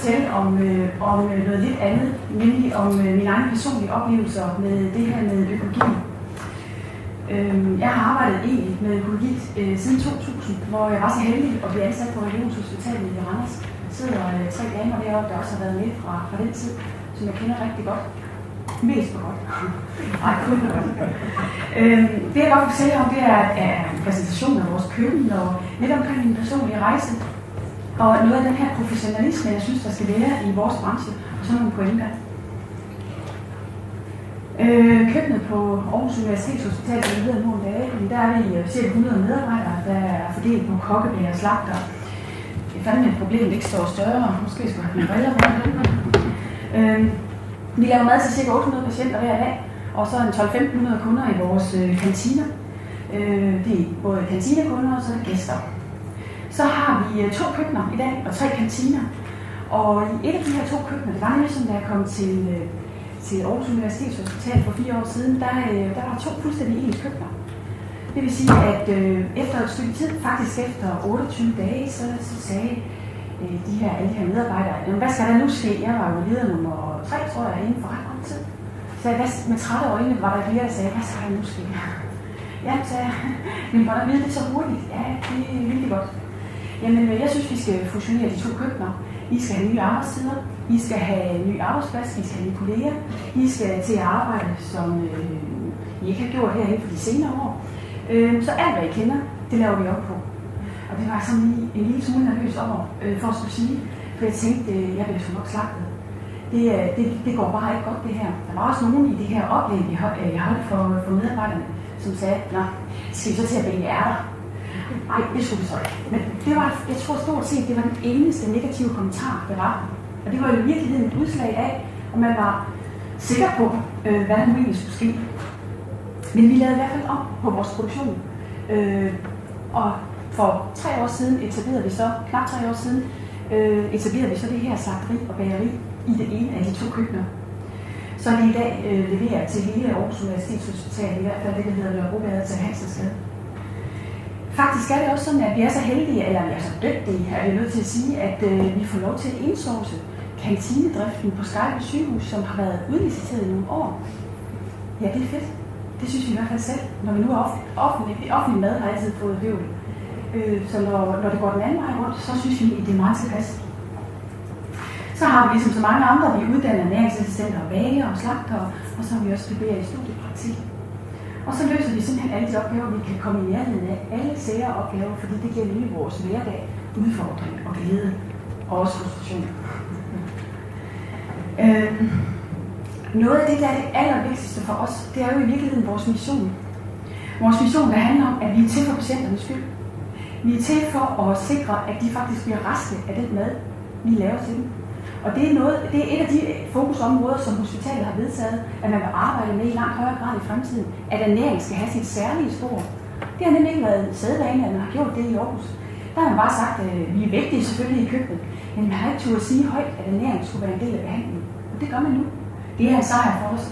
fortælle om noget lidt andet, nemlig om mine egne personlige oplevelser med det her med økologi. Jeg har arbejdet egentlig med økologi siden 2000, hvor jeg var så heldig at blive ansat på Regionshospitalet i Randers. Der sidder 3 damer deroppe, der også har været med fra den tid, som jeg kender rigtig godt. Mest for godt. Nej, kun for godt. Det jeg godt vil fortælle om, det er en præsentation af vores køkken og lidt omkring min personlige rejse. Og noget af den her professionalisme, jeg synes, der skal være i vores branche, og sådan nogle pointer. Køkkenet på Aarhus Universitetshospital, der hedder nogle dage, der er vi cirka 100 medarbejdere, der er fordelt på kokkebager og slagter. Det er fandme et problem, det ikke står større. Måske skulle jeg have mine briller med. Vi laver mad til ca. 800 patienter hver dag, og så en 1200-1500 kunder i vores kantiner. Det er både kantinekunder og så gæster. Så har vi 2 køkkener i dag og 3 kantiner. Og i et af de her 2 køkkener, det var nemlig sådan, da jeg kom til Aarhus Universitetshospital for 4 år siden, der var 2 fuldstændig ens køkkener. Det vil sige, at efter et stykke tid, faktisk efter 28 dage, så sagde alle de her medarbejdere, hvad skal der nu ske? Jeg var jo leder nummer 3, tror jeg, inden for ret lang tid. Så med trætte øjne var der flere, der sagde, hvad skal der nu ske? Ja, så men hvordan ved det så hurtigt? Ja, det er virkelig godt. Jamen, jeg synes, vi skal fusionere de 2 køkkener. I skal have nye arbejdstider, I skal have ny arbejdsplads, I skal have nye kolleger, I skal til at arbejde, som I ikke har gjort herinde for de senere år. Så alt, hvad I kender, det laver vi op på. Og det var sådan en lille smule nervøs over, for at skulle sige, for jeg tænkte, jeg bliver sgu nok slagtet. Det går bare ikke godt, det her. Der var også nogen i det her oplæg, jeg holdt for medarbejderne, som sagde, nå, skal vi så til at bage ærter? Nej, det skulle vi så ikke. Men det var, jeg tror stort set, det var den eneste negative kommentar, der var. Og det var jo i virkeligheden et udslag af, om man var sikker på, hvad der nu egentlig skulle ske. Men vi lavede i hvert fald om på vores produktion. Og for 3 år siden knap 3 år siden, etablerede vi så det her slagteri og bageri i det ene af de 2 køkkener. Så vi i dag leverer til hele Aarhus Universitetshospital, i hvert fald det, der hedder Nørrebrogade til Hansensgade. Faktisk er det også sådan, at vi er så heldige, eller vi er så dygtige, er vi nødt til at sige, at vi får lov til at indsource kantinedriften på Skejby Sygehus, som har været udliciteret i nogle år. Ja, det er fedt. Det synes vi i hvert fald selv. Når vi nu er offentlig mad har altid fået høvl. Så når det går den anden vej rundt, så synes vi, at det er meget tilpas. Så har vi ligesom så mange andre, vi uddanner næringsassistenter og bager og slagter, og så har vi også PB'er i studiepraktik. Og så løser vi simpelthen alle de opgaver, vi kan komme i nærheden af. Alle sære opgaver, fordi det giver nemlig vores hverdag udfordring og glæde og også frustration. Noget af det, der er det allervigtigste for os, det er jo i virkeligheden vores mission. Vores mission, der handler om, at vi er til for patienternes skyld. Vi er til for at sikre, at de faktisk bliver raske af den mad, vi laver til dem. Og det er et af de fokusområder, som hospitalet har vedtaget, at man vil arbejde med i langt højere grad i fremtiden, at ernæring skal have sit særlige spor. Det har nemlig ikke været sædvane, at man har gjort det i Aarhus. Der har man bare sagt, at vi er vigtige selvfølgelig i køkkenet, men man har ikke turde sige højt, at ernæring skulle være en del af behandlingen. Og det gør man nu. Det er en sejr for os.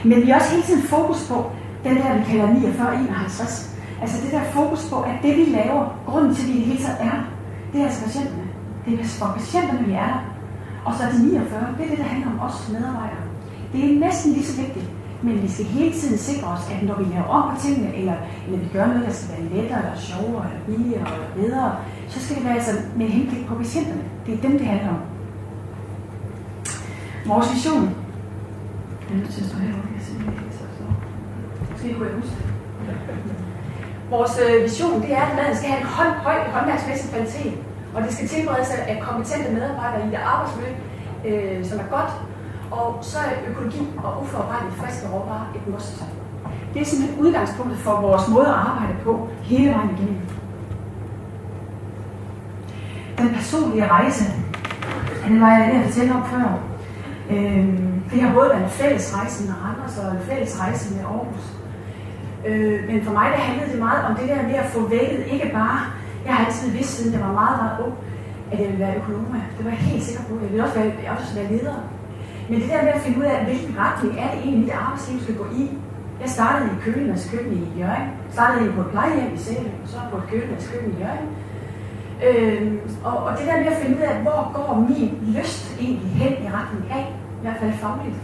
Men vi har også hele tiden fokus på den der, vi kalder 49-51. Altså det der fokus på, at det vi laver, grunden til, at vi i det hele taget er, det er altså patienterne. Det er for patienterne, vi er der. Og så de 49, det er det, der handler om os medarbejdere. Det er næsten lige så vigtigt, men vi skal hele tiden sikre os, at når vi laver om på tingene, eller vi gør noget, der skal være lettere, eller sjovere, eller billigere, eller bedre, så skal det være altså med henblik på patienterne. Det er dem, det handler om. Vores vision. Jeg er nødt til at stå herovre, jeg siger det ikke så. Måske kunne jeg huske det. Vores vision, det er, at maden skal have en høj håndværksmæssig kvalitet. Og det skal tilberedes af kompetente medarbejdere i det arbejdsmiljø, som er godt. Og så er økologi og uforarbejdelige friske råvarer et must. Det er simpelthen udgangspunktet for vores måde at arbejde på hele vejen igennem. Den personlige rejse, den var jeg ved at fortælle om før. Det har både været en fælles rejse med Randers og en fælles rejse med Aarhus. Men for mig, der handlede det meget om det der med at få vækket, ikke bare. Jeg har altid vidst, siden jeg var meget, meget ung, at jeg ville være økonom. Det var jeg helt sikker på. Jeg ville også være leder. Men det der med at finde ud af, hvilken retning er det egentlig, mit arbejdsliv skal gå i. Jeg startede i Kølemands køkken i Hjørring. Startede på et plejehjem i Sæle, og så på et Kølemands køkken i Hjørring. Og det der med at finde ud af, hvor går min lyst egentlig hen i retning af, i hvert fald fagligt.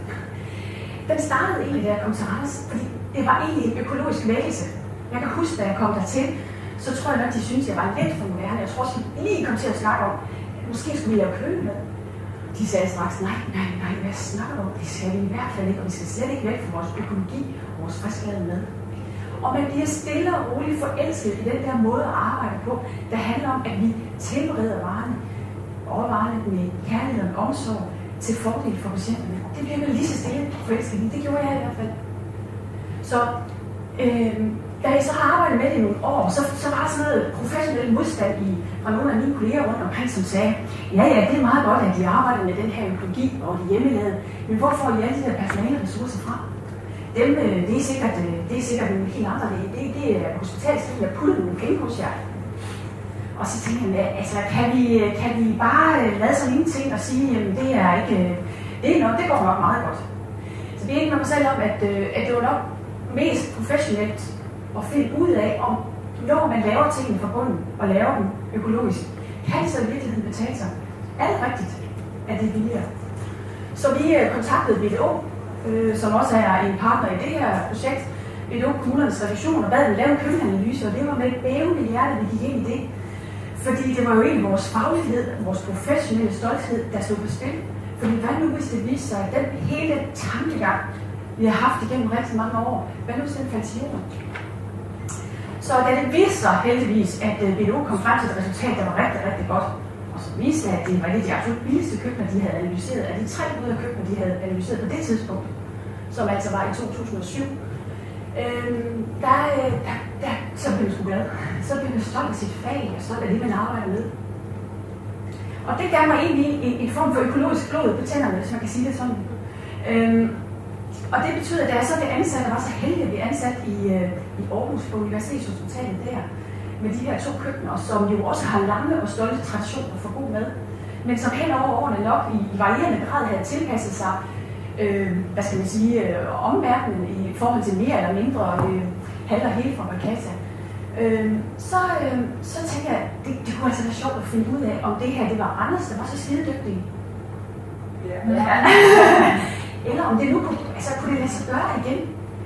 Den startede egentlig, da jeg kom til Randers, fordi det var egentlig en økologisk vækkelse. Jeg kan huske, da jeg kom dertil, så tror jeg nok, de syntes, jeg var lidt for moderne. Jeg tror også, vi lige kom til at snakke om, at måske skulle vi lave kølemad. De sagde straks, nej, hvad snakker du om? Det skal vi i hvert fald ikke, og vi skal slet ikke væk fra vores økologi og vores frisklavede mad. Og man bliver stille og roligt forelsket i den der måde at arbejde på, der handler om, at vi tilbereder varerne med kærlighed og omsorg til fordel for patienterne. Det bliver man lige så stille forelsket i. Det gjorde jeg i hvert fald. Så da jeg så har arbejdet med det i nogle år, så var der sådan noget professionel modstand fra nogle af mine kolleger rundt omkring, som sagde, ja, det er meget godt, at de arbejder med den her økologi og de hjemmelavede, men hvor får I alle de der personaleressourcer fra? Det er sikkert nogle helt andre. Det er hospitalsliv, der putter nogle penge hos jer. Og så tænkte jeg, altså, kan vi bare lade sådan ingenting og sige, jamen det er ikke, det går nok meget godt. Så det er ikke med mig selv om, at det var nok mest professionelt at finde ud af, om når man laver tingene fra bunden og laver dem økologisk, kan det så i virkeligheden betale sig? Er det rigtigt, at det er billigere? Så vi kontaktede BDO, som også er en partner i det her projekt, BDO Kommunernes Revision, og bad dem lave en køkkenanalyse, og det var med et bævende hjerte, vi gik ind i det. Fordi det var jo egentlig vores faglighed, vores professionelle stolthed, der stod på spil. Fordi hvad nu hvis det viste sig, at den hele tankegang, vi har haft igennem rigtig mange år, hvad nu hvis den faldt til jorden? Så da det viste sig heldigvis, at BDO kom frem til et resultat, der var rigtig, rigtig godt, og så viste det, at det var et af de absolut billigste køkkener, de havde analyseret, af de 3 ud af køkkener, de havde analyseret på det tidspunkt, som altså var i 2007, så blev man sgu glad. Så blev man stolt af sit fag, og stolt af det, man arbejder med. Og det gav mig egentlig en form for økologisk blod på tænderne, hvis man kan sige det sådan. Og det betyder, at da jeg så blev ansat, og var så heldig at blive ansat i Aarhus på Universitetshospitalet der, med de her 2 køkkener, som jo også har lange og stolte traditioner for god mad, men som hen over årene nok i varierende grad havde tilpasset sig, omverdenen i forhold til mere eller mindre halv og hele fabrikata. Så tænkte jeg, at det kunne altså være sjovt at finde ud af, om det her det var Anders, der var så skidedygtige. Ja. Eller om det nu kunne det lade sig gøre igen.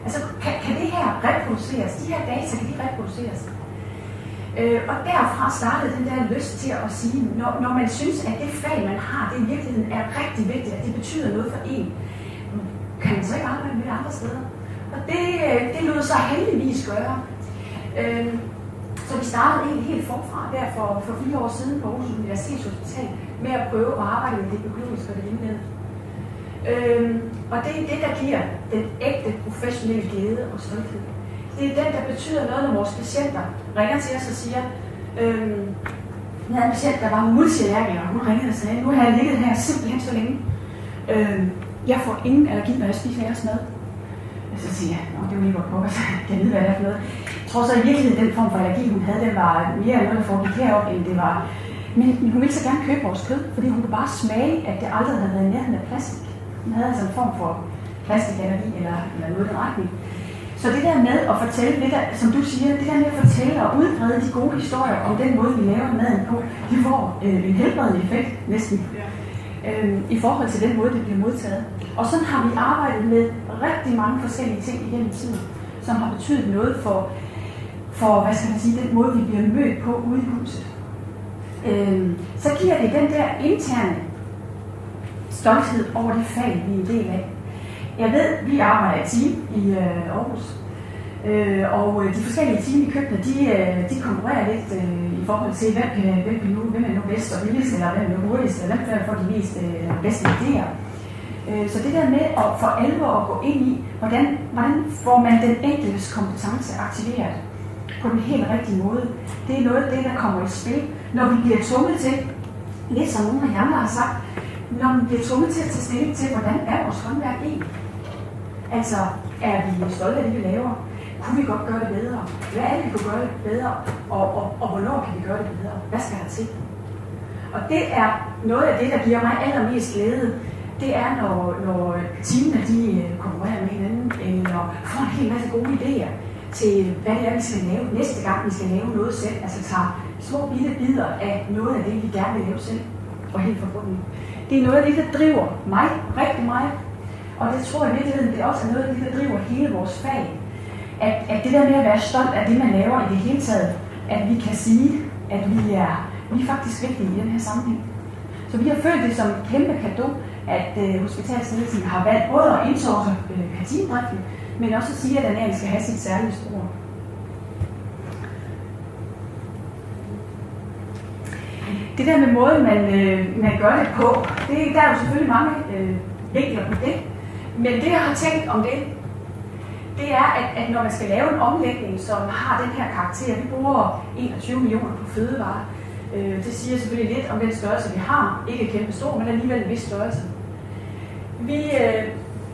Altså, kan det her reproduceres? De her data, kan de reproduceres? Og derfra startede den der lyst til at sige, når man synes, at det fag, man har, det i virkeligheden er rigtig vigtigt, at det betyder noget for en, kan man så ikke arbejde med det andre steder? Og det lod sig heldigvis gøre. Så vi startede egentlig helt forfra der for 4 år siden på Aarhus Universitetshospital med at prøve at arbejde med det økologiske og det hjemmelavede. Og det er det, der giver den ægte professionelle glæde og stolthed. Det er den, der betyder noget, når vores patienter ringer til os og siger, vi havde en patient, der var multiallergiker, og hun ringede og sagde, nu har jeg ligget her simpelthen så længe. Jeg får ingen allergi, når jeg spiser jeres mad. Så siger jeg, det er jo lige godt på, så kan jeg vide, hvad det er for noget. Jeg tror så i virkeligheden, den form for allergi, hun havde, den var mere noget, der foregik heroppe, end det var. Men hun ville så gerne købe vores kød, fordi hun kunne bare smage, at det aldrig havde været i nærheden af plastik. Hun havde altså en form for plastikallergi eller noget i den retning. Så det der med at fortælle, det der, som du siger, det der med at fortælle og udbrede de gode historier om den måde, vi laver maden på, de får en helbredende effekt næsten. I forhold til den måde, det bliver modtaget. Og sådan har vi arbejdet med rigtig mange forskellige ting igennem tiden, som har betydet noget for hvad skal man sige, den måde, vi bliver mødt på ude i huset. Så giver det den der interne stolthed over det fag, vi er en del af. Jeg ved, vi arbejder i team i Aarhus, og de forskellige team i køkkenet, de konkurrerer lidt i forhold til, hvem er nu bedst og billigst, eller hvem er nu hurtigst, eller hvem får de mest bedste idéer. Så det der med at for alvor at gå ind i, hvordan får man den enkeltes kompetence aktiveret på den helt rigtige måde, det er noget af det, der kommer i spil, når vi bliver tvunget til, lidt som nogle af jer andre har sagt, når vi bliver tvunget til at tage stilling til, hvordan er vores håndværk egentlig? Altså, er vi stolte af det, vi laver? Kunne vi godt gøre det bedre? Hvad er det, vi kunne gøre det bedre? Og hvornår kan vi gøre det bedre? Hvad skal der til? Og det er noget af det, der giver mig allermest glæde. Det er, når teamene de konkurrerer med hinanden, eller får en hel masse gode idéer til, hvad det er, vi skal lave næste gang, vi skal lave noget selv. Altså tager små bitte bidder af noget af det, vi gerne vil lave selv, og helt forbundet. Det er noget af det, der driver mig rigtig meget, og det tror jeg i virkeligheden, det er også noget af det, der driver hele vores fag. At det der med at være stolt af det, man laver i det hele taget, at vi kan sige, at vi er faktisk vigtige i den her sammenhæng. Så vi har følt det som en kæmpe cadeau, at hospitalsledelsen har valgt både at indsource kantinedriften, men også at sige, at ernæring skal have sit særlige spor. Det der med måden, man gør det på, der er jo selvfølgelig mange vinkler på det, men det jeg har tænkt om det er, at når man skal lave en omlægning, som har den her karakter, vi bruger 21 millioner på fødevarer, det siger selvfølgelig lidt om den størrelse, vi har. Ikke kæmpe stor, men alligevel en vis størrelse.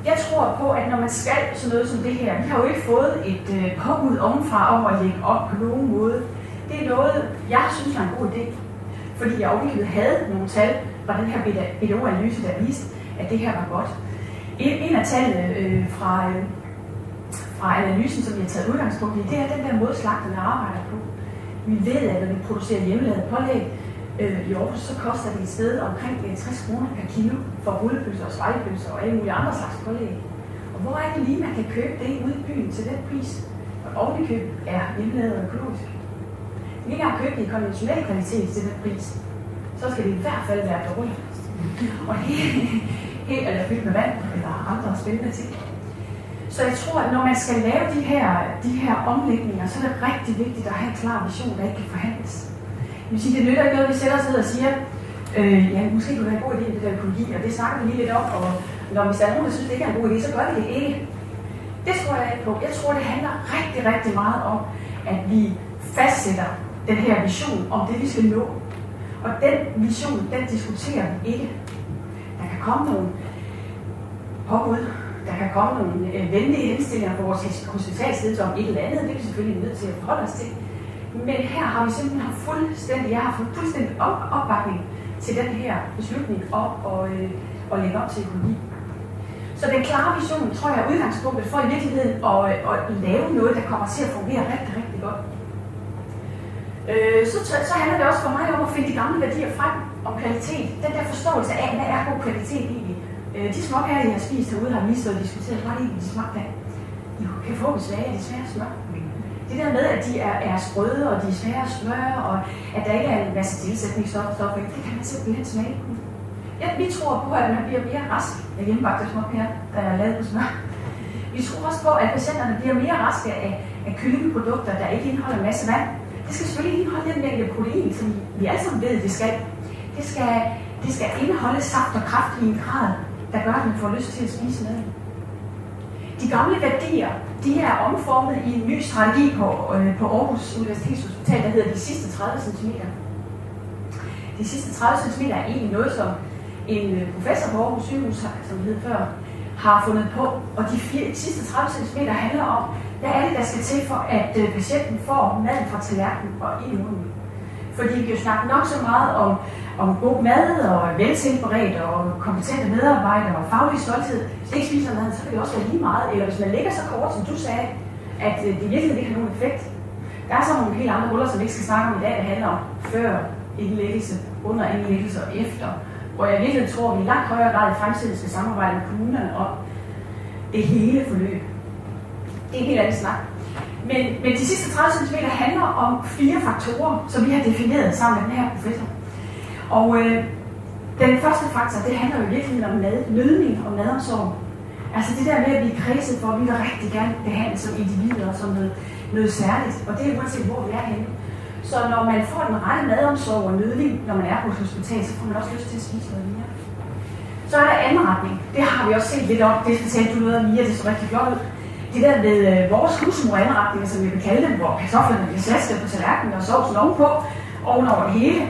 Jeg tror på, at når man skal sådan noget som det her, vi har jo ikke fået et påbud ovenfra om at lægge op på nogen måde. Det er noget, jeg synes er en god idé. Fordi jeg overhovedet havde nogle tal fra den her BDO-analyse, der viste, at det her var godt. En af tallene fra analysen, som vi har taget udgangspunkt i, det er den der måde, slagterne arbejder på. Vi ved, at når vi producerer hjemmelavet pålæg i Aarhus, så koster det et sted omkring 60 kroner per kilo for rullepølser og spejlepølser og alle mulige andre slags pålæg. Og hvor er det lige, man kan købe det ude i byen til den pris? Og ovenikøb er hjemmelavet og økologisk. Vi kan ikke engang købe det i konventionel kvalitet til den pris. Så skal det i hvert fald være dårligt. Og helt eller fyldt med vand eller andre spændende ting. Så jeg tror, at når man skal lave de her omlægninger, så er det rigtig vigtigt at have en klar vision, der ikke kan forhandles. Det vil sige, det nytter ikke noget, at vi sætter os ned og siger, ja, måske kunne det være en god idé med det der økologi, og det snakker vi lige lidt om, og når hvis der er nogen, der synes, det ikke er en god idé, så gør vi det ikke. Det tror jeg ikke på. Jeg tror, det handler rigtig, rigtig meget om, at vi fastsætter den her vision om det, vi skal nå. Og den vision, den diskuterer vi ikke. Der kan komme nogle påbud, der kan komme nogle venlige indstillinger på vores hospitalsledelse om et eller andet, det er vi selvfølgelig nødt til at forholde os til. Men her har vi simpelthen jeg har fået fuldstændig opbakning til den her beslutning om at lægge op til økologi. Så den klare vision, tror jeg, er udgangspunktet for i virkeligheden at lave noget, der kommer til at fungere rigtig, rigtig godt. Så handler det også for mig om at finde de gamle værdier frem om kvalitet. Den der forståelse af, hvad er god kvalitet egentlig. De småkager, jeg har spist herude, har vi lige stået og diskuteret, hvad er det egentlig, de smagte af? De kan få besvær af de svære smør. Det der med, at de er sprøde, og de er svære at smøre, og at der ikke er en masse tilsætningsstoffer, det kan man simpelthen smage på. Ja, vi tror på, at man bliver mere rask af hjemmebagte småkager, der er lavet på smør. Vi tror også på, at patienterne bliver mere raske af kyllingeprodukter, der ikke indeholder en masse vand. Det skal selvfølgelig indeholde den mængde protein, som vi alle sammen ved, det skal. Det skal indeholde saft og kraft i en grad, der gør, at man får lyst til at spise med. De gamle værdier, de er omformet i en ny strategi på Aarhus Universitetshospital, der hedder de sidste 30 cm. De sidste 30 cm er egentlig noget, som en professor på Aarhus Sygehus, som hed før, har fundet på. Og de sidste 30 cm handler om, hvad er det, der skal til for, at patienten får maden fra tallerkenen og i munden. Fordi vi kan jo snakke nok så meget om god mad og veltilberedt og kompetente medarbejdere og faglig stolthed. Hvis det ikke spiser mad, så kan det også være lige meget. Eller hvis man ligger så kort, som du sagde, at det virkelig ikke har nogen effekt. Der er så nogle helt andre roller, som vi ikke skal snakke om i dag, der handler om før indlæggelse, under indlæggelse og efter. Hvor jeg virkelig tror, at vi i langt højere grad i fremtiden skal samarbejde med kommunerne om det hele forløb. Det er en helt anden snak. Men de sidste 30 cm handler om 4 faktorer, som vi har defineret sammen med den her professor. Og den første faktor, det handler jo virkelig om nødning og madomsorg. Altså det der med at blive kredset for, at vi vil rigtig gerne behandle som individer og som noget særligt. Og det er uanset hvor vi er henne. Så når man får den rette madomsorg og nødning, når man er på et hospital, så får man også lyst til at spise noget mere. Så er der anretning. Det har vi også set lidt om. Det fortalte du noget om, Mia, det så rigtig flot ud. Det der med vores husmoranretninger, som vi vil kalde dem, hvor kartoflerne bliver slasket på tallerkenen og sovsen ovenpå, ovenover det hele,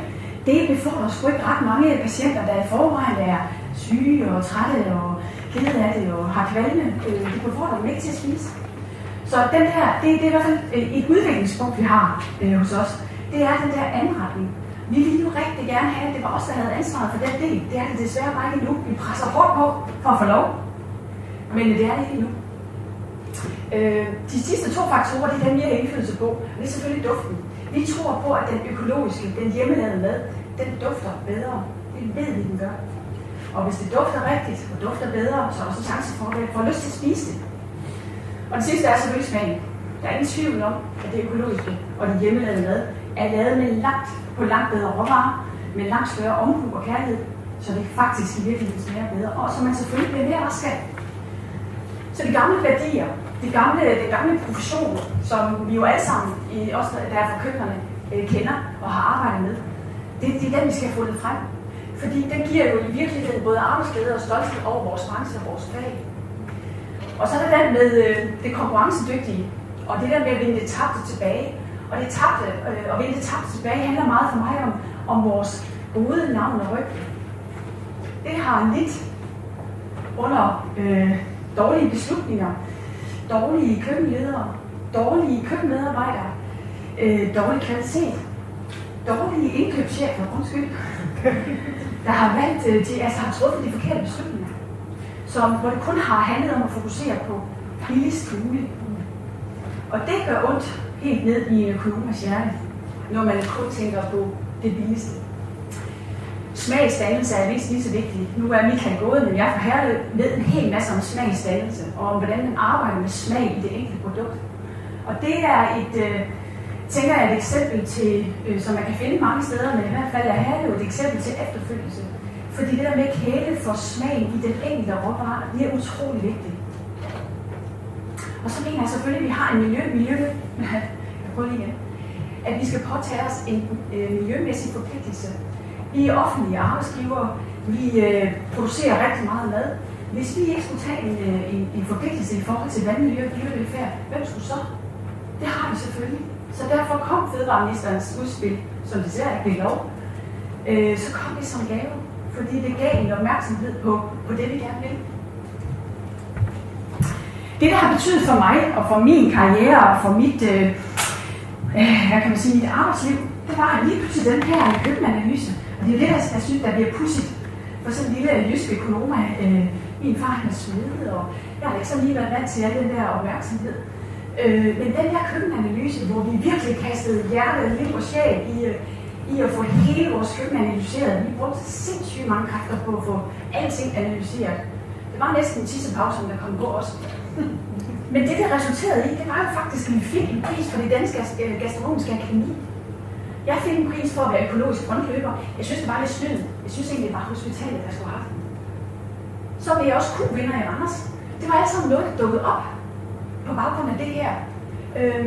det befordrer sgu ikke ret mange patienter, der i forvejen er syge og trætte og kede af det og har kvalme. Det befordrer dem ikke til at spise. Så den her, det er i hvert fald et udviklingspunkt, vi har hos os. Det er den der anretning. Vi ville jo rigtig gerne have, at det var os, der havde ansvaret for den del. Det er det desværre bare ikke endnu. Vi presser hårdt på for at få lov. Men det er det ikke endnu. De sidste 2 faktorer, det er dem, vi har indflydelse på. Det er selvfølgelig duften. Vi tror på, at den økologiske, den hjemmelavede mad, den dufter bedre. Det ved vi, den gør. Og hvis det dufter rigtigt og dufter bedre, så er der så chance for, at vi får lyst til at spise det. Og det sidste er selvfølgelig smagen. Der er ingen tvivl om, at det økologiske og det hjemmelavede mad er lavet med langt bedre råvarer, med langt større omhu og kærlighed, så det faktisk i virkeligheden smager bedre, og så man selvfølgelig bliver mere rask af. Så de gamle værdier, den gamle profession, som vi jo alle sammen, også der er fra køkkenerne, kender og har arbejdet med, det er den, vi skal have fundet frem. Fordi den giver jo i virkeligheden både arbejdsglæde og stolthed over vores branche og vores fag. Og så er der den med det konkurrencedygtige, og det der med at vinde det tabte tilbage. Og det tabte, at vinde det tabte tilbage handler meget for mig om vores gode navn og ryg. Det har lidt under dårlige beslutninger, dårlige køkkenledere, dårlige køkkenmedarbejdere, dårlig kvalitet, dårlige indkøbschefer, der har valgt har truffet de forkerte beslutninger, hvor det kun har handlet om at fokusere på billigst muligt. Og det gør ondt helt ned i en økonomers hjerte, når man kun tænker på det billigste. Smagsdannelse er vist lige så vigtigt. Nu er Michael gået, men jeg for ved en hel masse om smagsdannelse, og om hvordan man arbejder med smag i det enkelte produkt. Og det er tænker jeg, et eksempel til, som man kan finde mange steder, men i hvert fald er her jo et eksempel til efterfølgelse. Fordi det der med at kæle for smagen i den enkelte råvare, det er utrolig vigtigt. Og så mener jeg selvfølgelig, at vi har en at vi skal påtage os en miljømæssig forpligtelse. Vi er offentlige arbejdsgivere, vi producerer rigtig meget mad. Hvis vi ikke skulle tage en forpligtelse i forhold til vandmiljø og dyrevelfærd, hvem skulle så? Det har vi selvfølgelig. Så derfor kom fødevareministerens udspil, som desværre ikke blev lov, så kom det som gave, fordi det gav en opmærksomhed på det, vi gerne vil. Det, der har betydet for mig og for min karriere og for mit, mit arbejdsliv, det var lige pludselig den her køkkenanalyse. Og det er jo det, jeg synes, der bliver pudsigt for sådan en lille jysk økonom. Min far er smedet, og jeg har ikke så lige været vant til al den der opmærksomhed. Men den her køkkenanalyse, hvor vi virkelig kastede hjerte, liv og sjæl i at få hele vores køkken analyseret. Vi brugte sindssygt mange kræfter på at få alting analyseret. Det var næsten en tissepause, der kom på os. Men det resulterede i, det var jo faktisk, at vi fik en pris for det danske gastronomiske akademi. Jeg fik en pris for at være økologisk frontløber. Jeg synes, det var lidt snyd. Jeg synes egentlig, det var hospitalet, der skulle have den. Så blev jeg også vinder i Randers. Det var alt sammen noget, der dukkede op på baggrund af det her.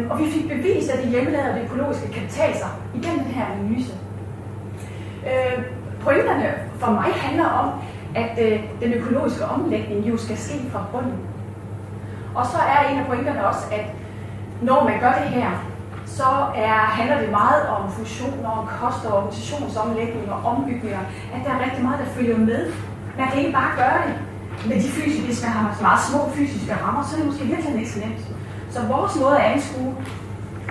Og vi fik bevist, at det hjemmelavede og det økologiske kan betale sig igennem den her analyse. Pointerne for mig handler om, at den økologiske omlægning jo skal ske fra bunden. Og så er en af pointerne også, at når man gør det her, så handler det meget om fusioner, om kost- og organisationsomlægninger og ombygninger, at der er rigtig meget, der følger med. Man kan ikke bare gøre det med de fysiske, hvis man har meget små fysiske rammer, så er det måske virkelig ikke så nemt. Så vores måde at anskue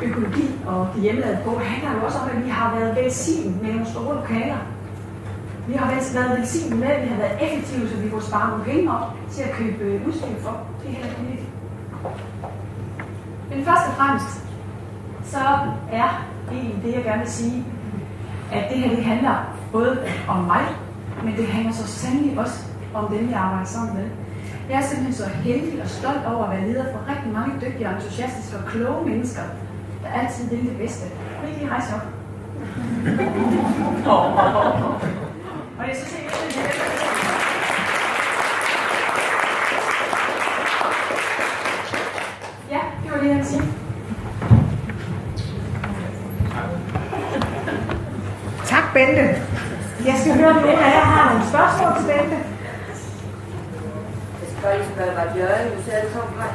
økologi og det hjemmelavede på handler jo også om, at vi har været velsignet med nogle store lokaler. Vi har været velsignet med, at vi har været effektive, så vi kunne spare nogle penge op til at købe udstyr for. Det er helt muligt. Men først og fremmest, så er det, jeg gerne vil sige, at det her det handler både om mig, men det handler så sandelig også om dem, jeg arbejder sammen med. Jeg er simpelthen så heldig og stolt over at være leder for rigtig mange dygtige, entusiastiske og kloge mennesker, der altid vil det bedste. Vil I lige rejse op? Og det er så set, ja, det var det, jeg ville sige. Tak, Bente. Jeg skal høre lidt, at jeg har nogle spørgsmål til Bente. Jeg skal bare lige spørge, var Bjørn, du sagde, det kom fra?